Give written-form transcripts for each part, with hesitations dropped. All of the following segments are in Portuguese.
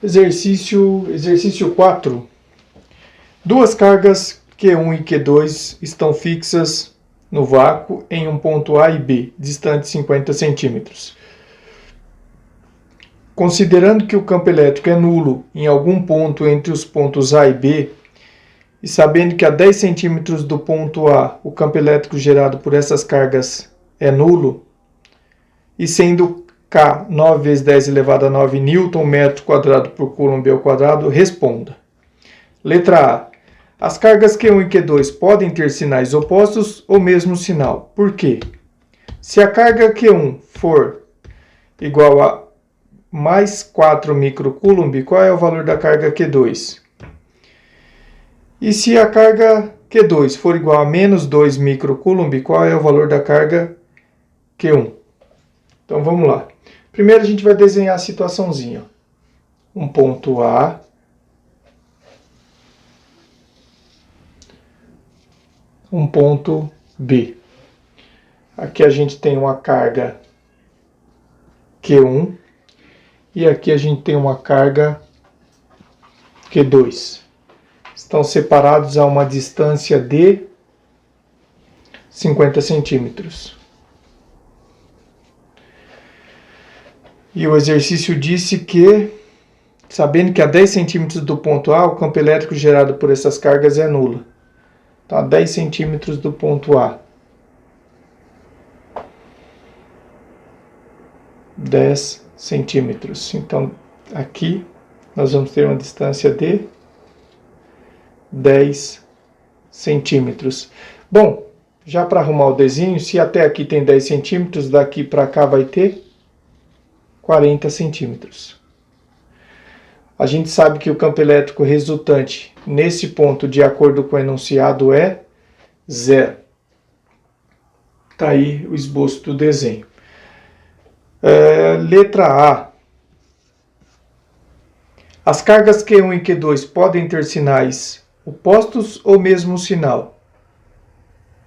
Exercício 4. Duas cargas Q1 e Q2 estão fixas no vácuo em um ponto A e B, distante 50 centímetros. Considerando que o campo elétrico é nulo em algum ponto entre os pontos A e B, e sabendo que a 10 centímetros do ponto A o campo elétrico gerado por essas cargas é nulo, e sendo K 9 vezes 10 elevado a 9 Nm por Coulomb ao quadrado, responda. Letra A. As cargas Q1 e Q2 podem ter sinais opostos ou mesmo sinal. Por quê? Se a carga Q1 for igual a mais 4 microcoulomb, qual é o valor da carga Q2? E se a carga Q2 for igual a menos 2 microcoulomb, qual é o valor da carga Q1? Então vamos lá. Primeiro a gente vai desenhar a situaçãozinha. Um ponto A. Um ponto B. Aqui a gente tem uma carga Q1 e aqui a gente tem uma carga Q2. Estão separados a uma distância de 50 centímetros. E o exercício disse que, sabendo que a 10 centímetros do ponto A, o campo elétrico gerado por essas cargas é nulo. Então, a 10 centímetros do ponto A. 10 centímetros. Então, aqui nós vamos ter uma distância de 10 centímetros. Bom, já para arrumar o desenho, se até aqui tem 10 centímetros, daqui para cá vai ter 40 centímetros. A gente sabe que o campo elétrico resultante nesse ponto, de acordo com o enunciado, é zero. Está aí o esboço do desenho. Letra A. As cargas Q1 e Q2 podem ter sinais opostos ou mesmo sinal.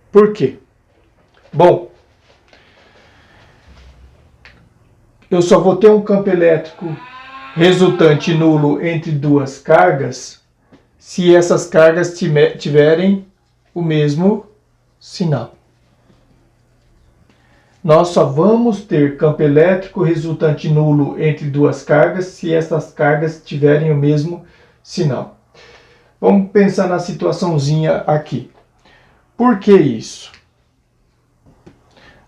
Por quê? Bom, eu só vou ter um campo elétrico resultante nulo entre duas cargas se essas cargas tiverem o mesmo sinal. Nós só vamos ter campo elétrico resultante nulo entre duas cargas se essas cargas tiverem o mesmo sinal. Vamos pensar na situaçãozinha aqui. Por que isso?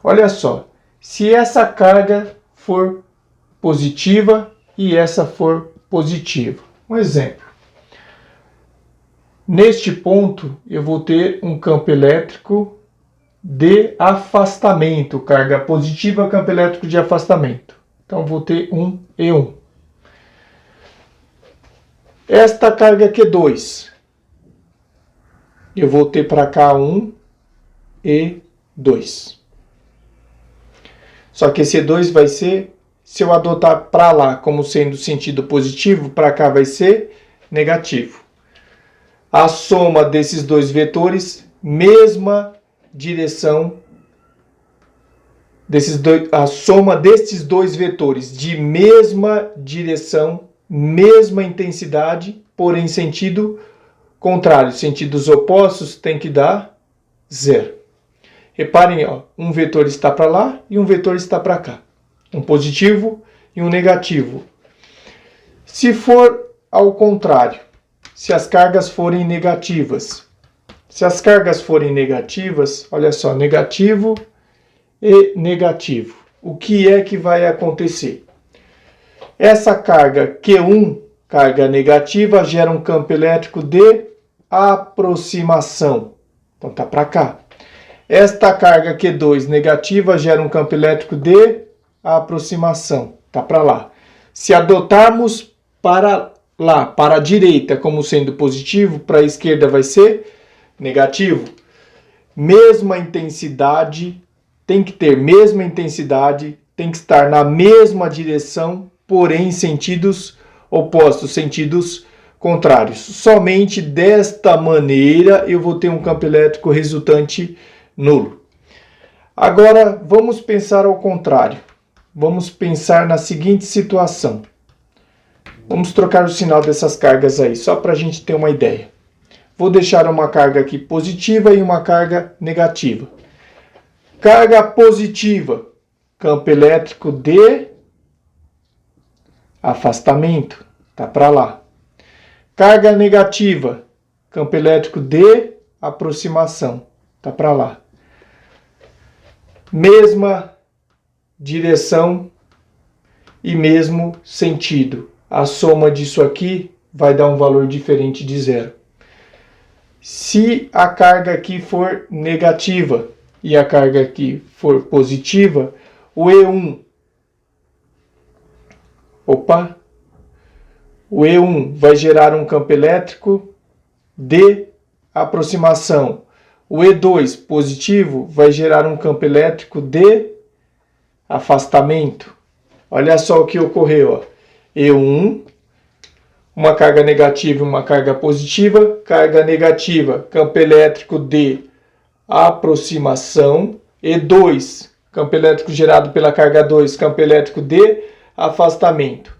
Olha só, se essa carga for positiva e essa for positiva. Um exemplo. Neste ponto, eu vou ter um campo elétrico de afastamento. Carga positiva, campo elétrico de afastamento. Então, vou ter um E1. Esta carga Q2, eu vou ter para cá um E2. Só que esse E2 vai ser, se eu adotar para lá como sendo sentido positivo, para cá vai ser negativo. A soma desses dois vetores, mesma direção, a soma destes dois vetores de mesma direção, mesma intensidade, porém sentido contrário, sentidos opostos, tem que dar zero. Reparem, ó, um vetor está para lá e um vetor está para cá. Um positivo e um negativo. Se for ao contrário, se as cargas forem negativas. Se as cargas forem negativas, olha só, negativo e negativo. O que é que vai acontecer? Essa carga Q1, carga negativa, gera um campo elétrico de aproximação. Então tá para cá. Esta carga Q2 negativa gera um campo elétrico de aproximação. Tá para lá. Se adotarmos para lá, para a direita, como sendo positivo, para a esquerda vai ser negativo. Mesma intensidade, tem que ter mesma intensidade, tem que estar na mesma direção, porém sentidos opostos, sentidos contrários. Somente desta maneira eu vou ter um campo elétrico resultante nulo. Agora vamos pensar ao contrário. Vamos pensar na seguinte situação. Vamos trocar o sinal dessas cargas aí, só para a gente ter uma ideia. Vou deixar uma carga aqui positiva e uma carga negativa. Carga positiva, campo elétrico de afastamento, tá para lá. Carga negativa, campo elétrico de aproximação, tá para lá. Mesma direção e mesmo sentido. A soma disso aqui vai dar um valor diferente de zero. Se a carga aqui for negativa e a carga aqui for positiva, o E1, o E1 vai gerar um campo elétrico de aproximação. O E2 positivo vai gerar um campo elétrico de afastamento. Olha só o que ocorreu, ó. E1, uma carga negativa e uma carga positiva. Carga negativa, campo elétrico de aproximação. E2, campo elétrico gerado pela carga 2, campo elétrico de afastamento.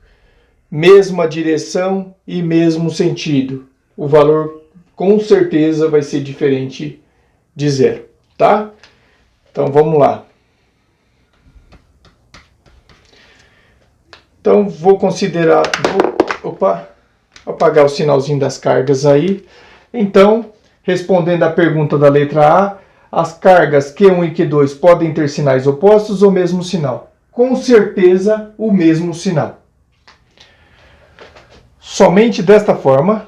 Mesma direção e mesmo sentido. O valor com certeza vai ser diferente de zero, tá? Então vamos lá. Então vou considerar, vou apagar o sinalzinho das cargas aí. Então, respondendo à pergunta da letra A, as cargas Q1 e Q2 podem ter sinais opostos ou mesmo sinal? Com certeza o mesmo sinal. Somente desta forma,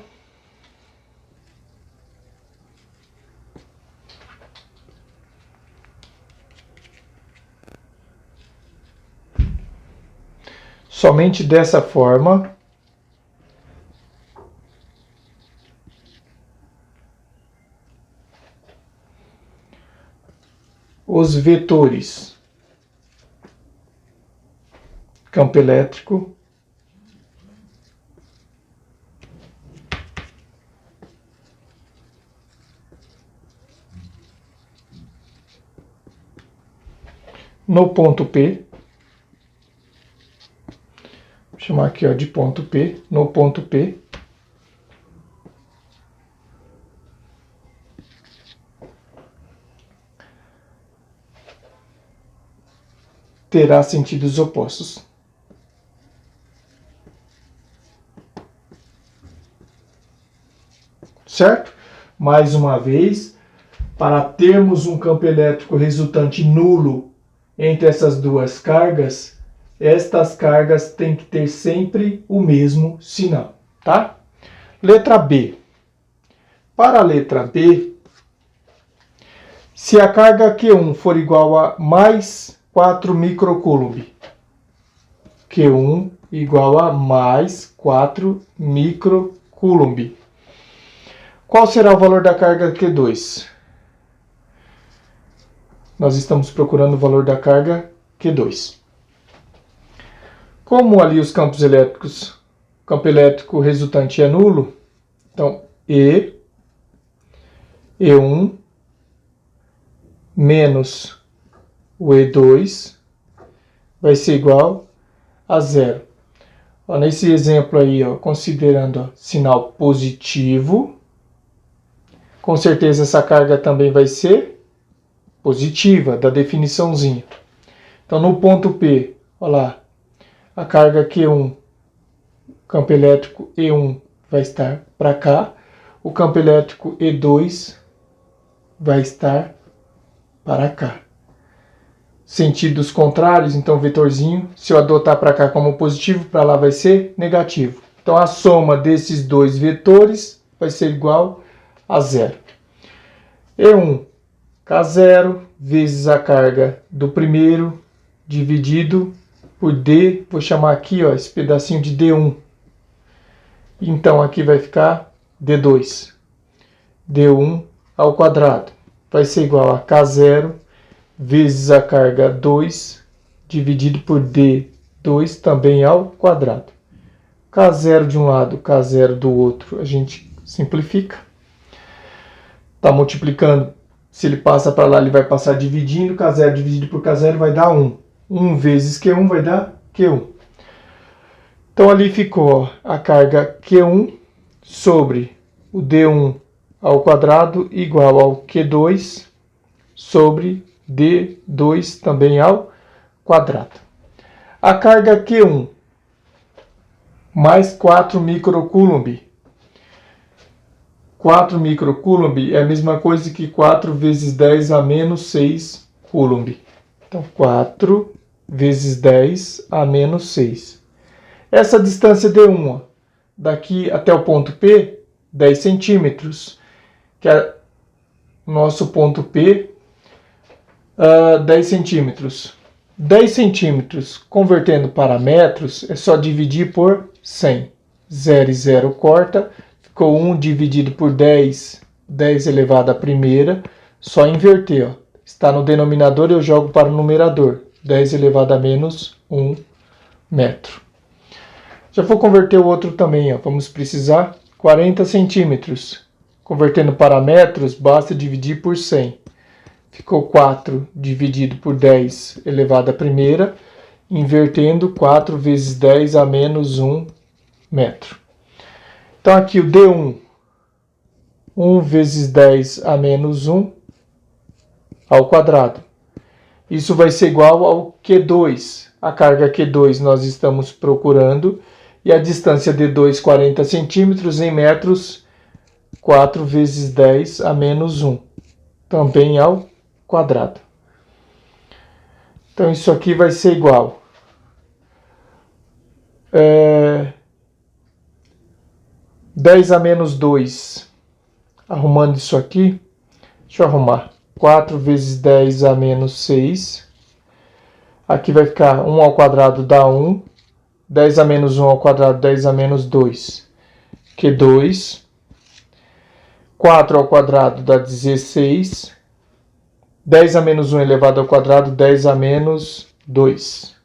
os vetores campo elétrico no ponto P, vou chamar aqui ó, de ponto P, no ponto P, terá sentidos opostos. Certo? Mais uma vez, para termos um campo elétrico resultante nulo entre essas duas cargas, estas cargas têm que ter sempre o mesmo sinal, tá? Letra B. Para a letra B, se a carga Q1 for igual a mais 4 microcoulomb, Q1 igual a mais 4 microcoulomb, qual será o valor da carga Q2? Nós estamos procurando o valor da carga Q2. Como ali os campos elétricos, o campo elétrico resultante é nulo, então E1 menos o E2 vai ser igual a zero. Ó, nesse exemplo aí, ó, considerando ó, sinal positivo, com certeza essa carga também vai ser positiva, da definiçãozinha. Então no ponto P, olha lá, a carga Q1, campo elétrico E1 vai estar para cá, o campo elétrico E2 vai estar para cá. Sentidos contrários, então o vetorzinho, se eu adotar para cá como positivo, para lá vai ser negativo. Então a soma desses dois vetores vai ser igual a zero. E1, K0 vezes a carga do primeiro dividido por D, vou chamar aqui ó, esse pedacinho de D1. Então aqui vai ficar D2. D1 ao quadrado vai ser igual a K0 vezes a carga 2 dividido por D2 também ao quadrado. K0 de um lado, K0 do outro, a gente simplifica. Está multiplicando, se ele passa para lá, ele vai passar dividindo, K0 dividido por K0 vai dar 1. 1 vezes Q1 vai dar Q1. Então ali ficou ó, a carga Q1 sobre o D1 ao quadrado igual ao Q2 sobre D2 também ao quadrado. A carga Q1 mais 4 microcoulomb. 4 microcoulomb é a mesma coisa que 4 vezes 10 a menos 6 coulomb. Então, 4 vezes 10 a menos 6. Essa distância D1, ó, daqui até o ponto P, 10 centímetros, que é o nosso ponto P, 10 centímetros. 10 centímetros, convertendo para metros, é só dividir por 100. 0 e 0 corta, ficou 1 dividido por 10, 10 elevado à primeira, só inverter, ó. Está no denominador, eu jogo para o numerador, 10 elevado a menos 1 metro. Já vou converter o outro também, ó. Vamos precisar 40 centímetros. Convertendo para metros, basta dividir por 100. Ficou 4 dividido por 10 elevado à primeira, invertendo 4 vezes 10 a menos 1 metro. Então aqui o D1, 1 vezes 10 a menos 1 ao quadrado. Isso vai ser igual ao Q2. A carga Q2 nós estamos procurando. E a distância D2, 40 centímetros, em metros, 4 vezes 10 a menos 1. Também ao quadrado. Então isso aqui vai ser igual. 10 a menos 2. Arrumando isso aqui. Deixa eu arrumar. 4 vezes 10 a menos 6. Aqui vai ficar 1 ao quadrado dá 1. 10 a menos 1 ao quadrado, 10 a menos 2. Q2. 4 ao quadrado dá 16. 10 a menos 1 elevado ao quadrado, 10 a menos 2.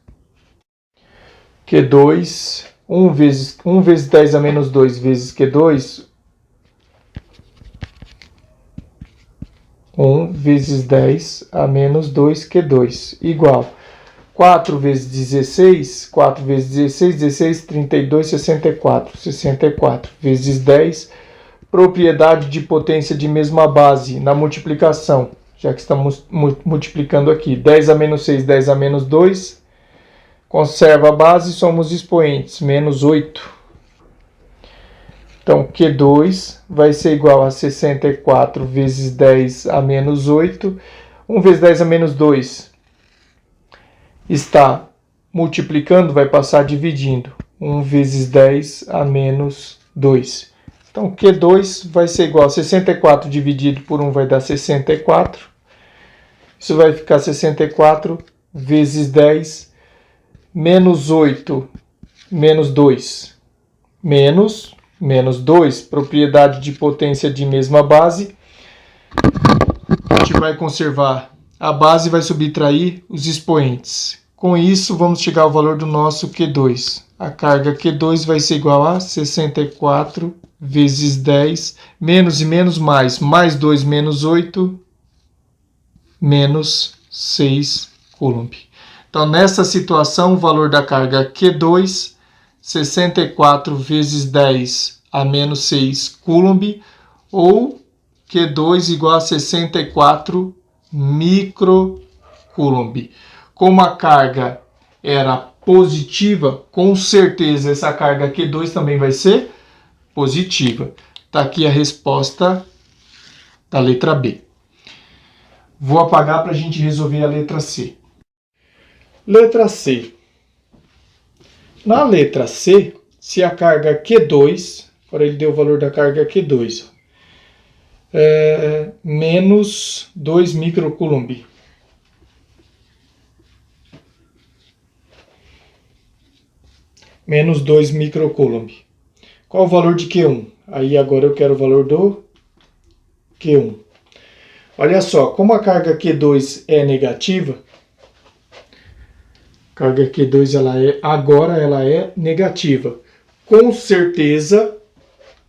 Q2. 1 vezes 10 a menos 2 vezes Q2. 1 vezes 10 a menos 2 Q2 igual 4 vezes 16, 4 vezes 16, 16, 32, 64. 64 vezes 10, propriedade de potência de mesma base na multiplicação, já que estamos multiplicando aqui. 10 a menos 6, 10 a menos 2, conserva a base, somos expoentes, menos 8. Então, Q2 vai ser igual a 64 vezes 10 a menos 8. 1 vezes 10 a menos 2 está multiplicando, vai passar dividindo. 1 vezes 10 a menos 2. Então, Q2 vai ser igual a 64 dividido por 1 vai dar 64. Isso vai ficar 64 vezes 10 menos 8 menos 2. Menos 2, propriedade de potência de mesma base. A gente vai conservar a base e vai subtrair os expoentes. Com isso, vamos chegar ao valor do nosso Q2. A carga Q2 vai ser igual a 64 vezes 10, menos e menos mais 2 menos 8, menos 6 coulomb. Então, nessa situação, o valor da carga Q2, 64 vezes 10 a menos 6 coulomb, ou Q2 igual a 64 microcoulomb. Como a carga era positiva, com certeza essa carga Q2 também vai ser positiva. Está aqui a resposta da letra B. Vou apagar para a gente resolver a letra C. Letra C. Na letra C, se a carga Q2, agora ele deu o valor da carga Q2, menos 2 microcoulomb. Menos 2 microcoulomb. Qual o valor de Q1? Aí agora eu quero o valor do Q1. Olha só, como a carga Q2 é negativa, carga Q2 agora ela é negativa. Com certeza,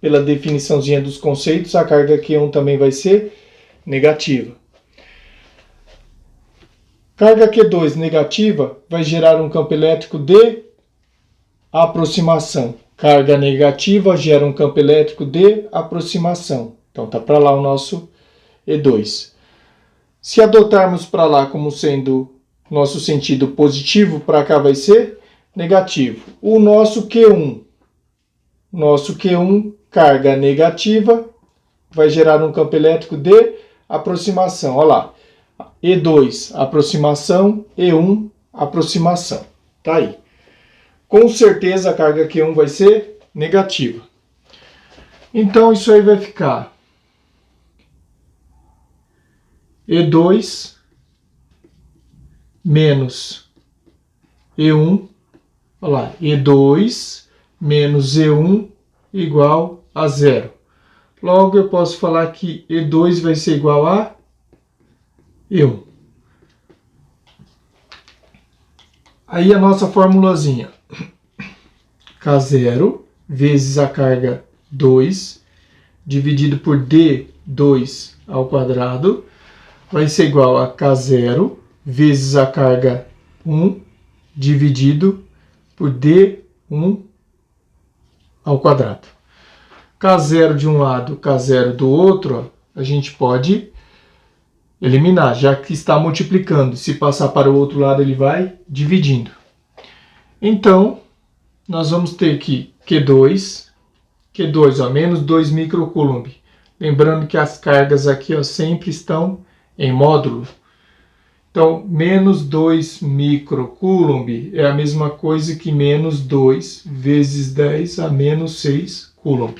pela definiçãozinha dos conceitos, a carga Q1 também vai ser negativa. Carga Q2 negativa vai gerar um campo elétrico de aproximação. Carga negativa gera um campo elétrico de aproximação. Então tá para lá o nosso E2. Se adotarmos para lá como sendo nosso sentido positivo, para cá vai ser negativo. O nosso Q1, carga negativa, vai gerar um campo elétrico de aproximação. Olha lá, E2, aproximação, E1, aproximação. Tá aí. Com certeza a carga Q1 vai ser negativa. Então isso aí vai ficar E2 menos E1, olha lá, E2 menos E1 igual a zero. Logo eu posso falar que E2 vai ser igual a E1. Aí a nossa formulazinha. K0 vezes a carga 2 dividido por D2 ao quadrado vai ser igual a K0 vezes a carga 1 dividido por D1 ao quadrado. K0 de um lado, K0 do outro, ó, a gente pode eliminar, já que está multiplicando. Se passar para o outro lado, ele vai dividindo. Então, nós vamos ter aqui Q2, ó, menos 2 microcoulomb. Lembrando que as cargas aqui, ó, sempre estão em módulo. Então, menos 2 microcoulomb é a mesma coisa que menos 2 vezes 10 a menos 6 coulomb.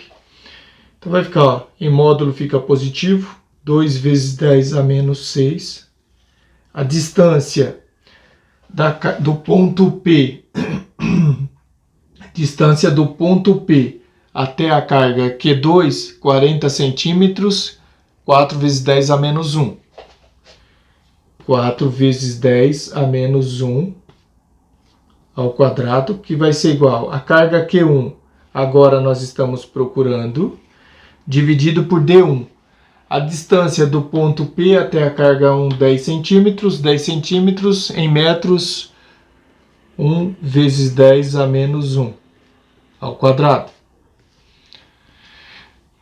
Então, vai ficar, ó, em módulo fica positivo, 2 vezes 10 a menos 6. A distância do ponto P, distância do ponto P até a carga Q2, 40 centímetros, 4 vezes 10 a menos 1. 4 vezes 10 a menos 1 ao quadrado, que vai ser igual a carga Q1, agora nós estamos procurando, dividido por D1. A distância do ponto P até a carga 1, 10 centímetros. 10 centímetros em metros, 1 vezes 10 a menos 1 ao quadrado.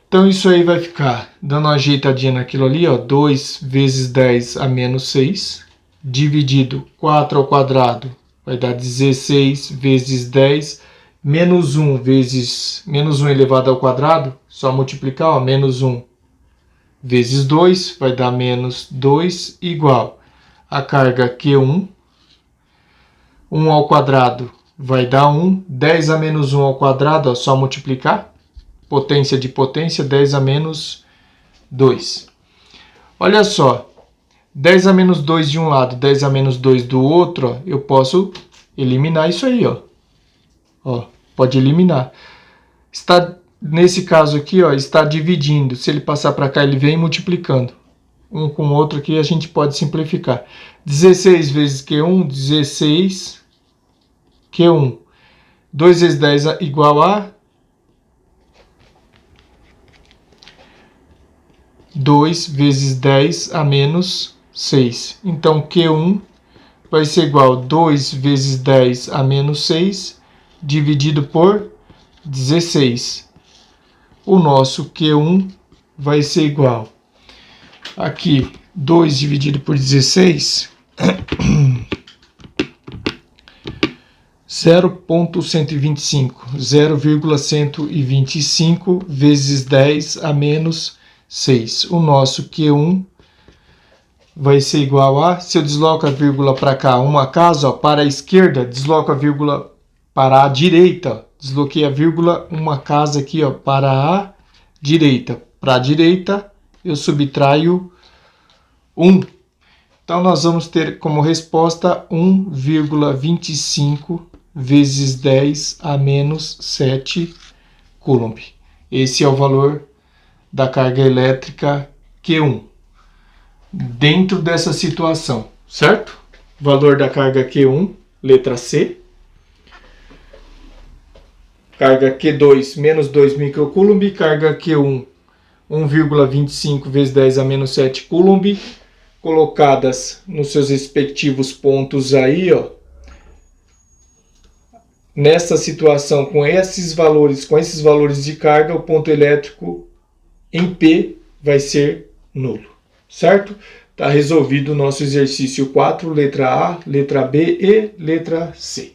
Então isso aí vai ficar, dando uma ajeitadinha naquilo ali, ó, 2 vezes 10 a menos 6, dividido 4 ao quadrado, vai dar 16 vezes 10, menos 1 vezes menos 1 elevado ao quadrado, só multiplicar, ó, menos 1 vezes 2, vai dar menos 2, igual a carga Q1, 1 ao quadrado vai dar 1, 10 a menos 1 ao quadrado, ó, só multiplicar, potência de potência, 10 a menos 2. Olha só, 10 a menos 2 de um lado, 10 a menos 2 do outro, ó, eu posso eliminar isso aí, ó. Ó, pode eliminar. Está, nesse caso aqui, ó, está dividindo. Se ele passar para cá, ele vem multiplicando. Um com o outro aqui, a gente pode simplificar. 16 vezes Q1, 16 Q1. 2 vezes 10 igual a 2 vezes 10 a menos 6. Então, Q1 vai ser igual a 2 vezes 10 a menos 6, dividido por 16. O nosso Q1 vai ser igual, aqui, 2 dividido por 16, 0,125 vezes 10 a menos 6. O nosso Q1 vai ser igual a, se eu desloco a vírgula para cá, uma casa, ó, para a esquerda, desloco a vírgula para a direita. Desloquei a vírgula, uma casa aqui, ó, para a direita. Para a direita, eu subtraio 1. Então, nós vamos ter como resposta 1,25 vezes 10 a menos 7 coulomb. Esse é o valor da carga elétrica Q1. Dentro dessa situação, certo? Valor da carga Q1, letra C. Carga Q2, menos 2 microcoulomb. Carga Q1, 1,25 vezes 10 a menos 7 coulomb. Colocadas nos seus respectivos pontos aí, ó. nessa situação, com esses valores de carga, o ponto elétrico em P vai ser nulo, certo? Está resolvido o nosso exercício 4, letra A, letra B e letra C.